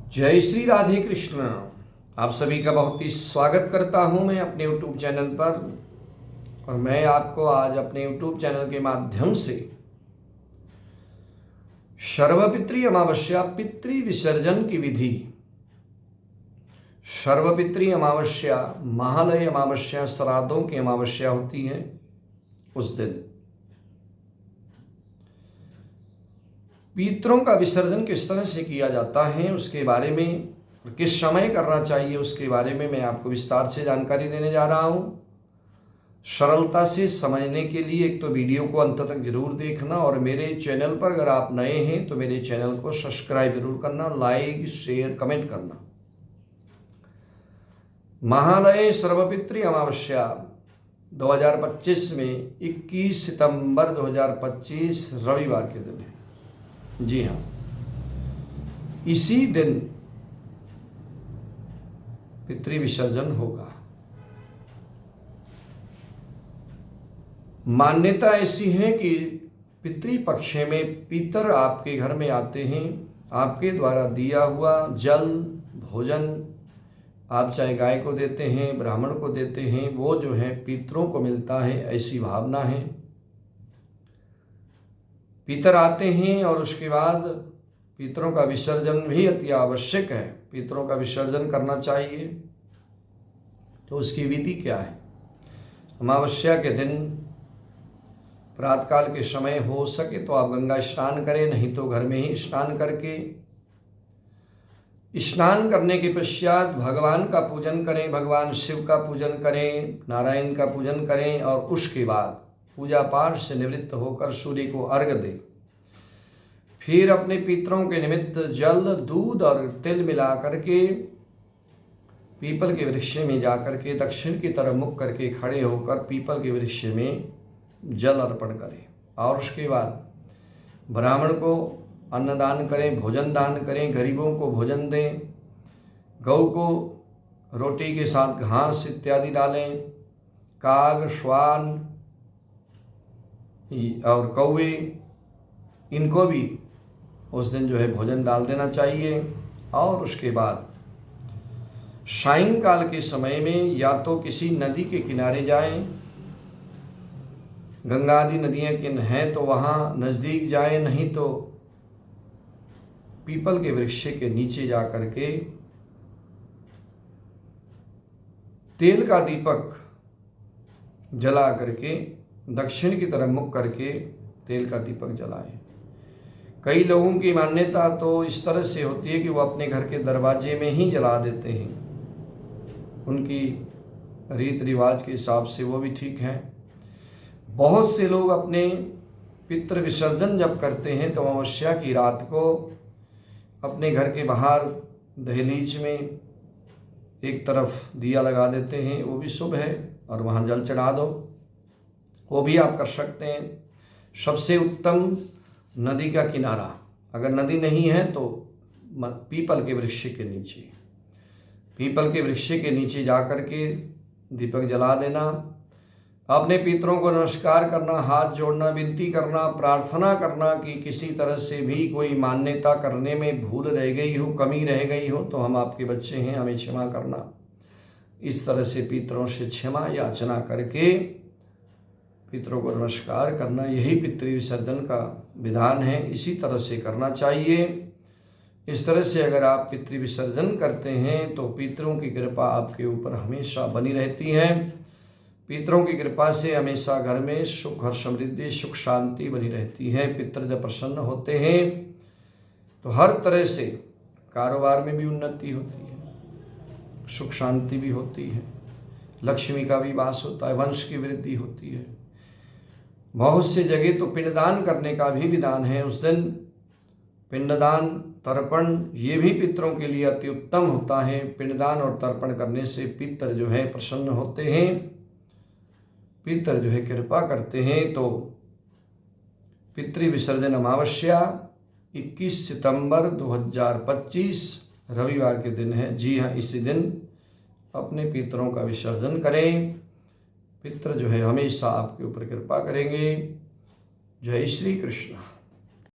जय श्री राधे कृष्ण। आप सभी का बहुत ही स्वागत करता हूं मैं अपने YouTube चैनल पर। और मैं आपको आज अपने YouTube चैनल के माध्यम से सर्वपितृ अमावस्या पितृ विसर्जन की विधि। सर्वपितृ अमावस्या महालय अमावस्या श्राद्धों की अमावस्या होती है। उस दिन पितरों का विसर्जन किस तरह से किया जाता है उसके बारे में, और किस समय करना चाहिए उसके बारे में मैं आपको विस्तार से जानकारी देने जा रहा हूँ। सरलता से समझने के लिए एक तो वीडियो को अंत तक जरूर देखना, और मेरे चैनल पर अगर आप नए हैं तो मेरे चैनल को सब्सक्राइब जरूर करना, लाइक शेयर कमेंट करना। महालय सर्वपितृ अमावस्या 2025 में 21 सितंबर 2025 रविवार के दिन है। जी हाँ, इसी दिन पितृ विसर्जन होगा। मान्यता ऐसी है कि पितृपक्ष में पितर आपके घर में आते हैं। आपके द्वारा दिया हुआ जल भोजन आप चाहे गाय को देते हैं, ब्राह्मण को देते हैं, वो जो है पितरों को मिलता है, ऐसी भावना है। पितर आते हैं और उसके बाद पितरों का विसर्जन भी अति आवश्यक है। पितरों का विसर्जन करना चाहिए। तो उसकी विधि क्या है? अमावस्या के दिन प्रातःकाल के समय हो सके तो आप गंगा स्नान करें, नहीं तो घर में ही स्नान करके, स्नान करने के पश्चात भगवान का पूजन करें, भगवान शिव का पूजन करें, नारायण का पूजन करें, और उसके बाद पूजा पाठ से निवृत्त होकर सूर्य को अर्घ्य दें। फिर अपने पितरों के निमित्त जल दूध और तिल मिला करके पीपल के वृक्ष में जाकर के दक्षिण की तरफ मुख करके खड़े होकर पीपल के वृक्ष में जल अर्पण करें। और उसके बाद ब्राह्मण को अन्नदान करें, भोजन दान करें, गरीबों को भोजन दें, गौ को रोटी के साथ घास इत्यादि डालें, काग श्वान और कौवे इनको भी उस दिन जो है भोजन डाल देना चाहिए। और उसके बाद सायंकाल के समय में या तो किसी नदी के किनारे जाएं, गंगा आदि नदियाँ किन हैं तो वहाँ नज़दीक जाएं, नहीं तो पीपल के वृक्ष के नीचे जा कर के तेल का दीपक जला करके दक्षिण की तरफ मुख करके तेल का दीपक जलाएं। कई लोगों की मान्यता तो इस तरह से होती है कि वो अपने घर के दरवाजे में ही जला देते हैं। उनकी रीत रिवाज के हिसाब से वो भी ठीक है। बहुत से लोग अपने पितृ विसर्जन जब करते हैं तो अमावस्या की रात को अपने घर के बाहर दहलीज में एक तरफ दिया लगा देते हैं, वो भी शुभ है, और वहाँ जल चढ़ा दो, वो भी आप कर सकते हैं। सबसे उत्तम नदी का किनारा, अगर नदी नहीं है तो पीपल के वृक्ष के नीचे, पीपल के वृक्ष के नीचे जा कर के दीपक जला देना। अपने पितरों को नमस्कार करना, हाथ जोड़ना, विनती करना, प्रार्थना करना कि किसी तरह से भी कोई मान्यता करने में भूल रह गई हो, कमी रह गई हो तो हम आपके बच्चे हैं, हमें क्षमा करना। इस तरह से पितरों से क्षमा याचना करके पितरों को नमस्कार करना, यही पितृ विसर्जन का विधान है। इसी तरह से करना चाहिए। इस तरह से अगर आप पितृ विसर्जन करते हैं तो पितरों की कृपा आपके ऊपर हमेशा बनी रहती है। पितरों की कृपा से हमेशा घर में सुख और समृद्धि, सुख शांति बनी रहती है। पितर जब प्रसन्न होते हैं तो हर तरह से कारोबार में भी उन्नति होती है, सुख शांति भी होती है, लक्ष्मी का भी वास होता है, वंश की वृद्धि होती है। बहुत से जगह तो पिंडदान करने का भी विधान है। उस दिन पिंडदान, तर्पण, ये भी पितरों के लिए अति उत्तम होता है। पिंडदान और तर्पण करने से पितर जो है प्रसन्न होते हैं, पितर जो है कृपा करते हैं। तो पितृ विसर्जन अमावस्या 21 सितंबर 2025 रविवार के दिन है। जी हाँ, इसी दिन अपने पितरों का विसर्जन करें। पितर जो है हमेशा आपके ऊपर कृपा करेंगे। जय श्री कृष्ण।